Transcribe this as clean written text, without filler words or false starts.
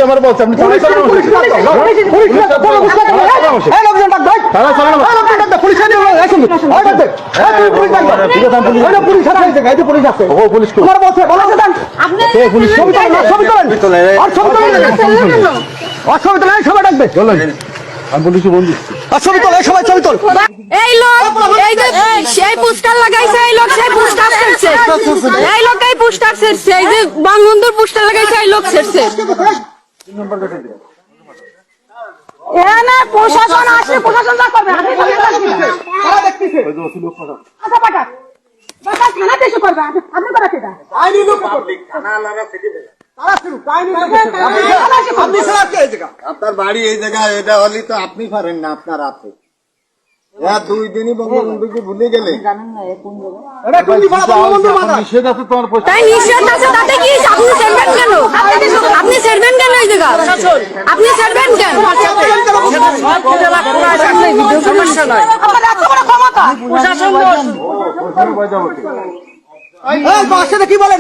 আমার বলছে আপনি সবাই ডাকবে আমি পুলিশে বন্ধু ছবি তোল সবাই ছবি তোল এই লোক এই যে সেই পোস্টার লাগাইছে এই লোক সেই পোস্টার ছেড়ছে এই লোক এই পোস্টার ছেড়ছে এই যে বঙ্গবন্ধুর পোস্টার লাগাইছে এই লোক ছেড়ছে না প্রশাসন আসলে প্রশাসন যা করবে আপনি তারা দেখতেছে আচ্ছা পাটা বাটা থানা দেশে করবে আপনি করা সেটা আইনি লোক পাবলিক থানা লাগা থেকে দেবে আপনার বাড়ি এই জায়গায় এটা হলি তো আপনি পারেন না আপনার হাতে 2 দিনই বঙ্গবন্ধুকে ভুলে গেলে তাই নিষেধ আছে তাতে কি আপনি ছেড়বেন কেন আপনি ছেড়বেন কেন এই জায়গা আপনি ছেড়বেন কেন সমস্যা নয় প্রশাসন কি বলে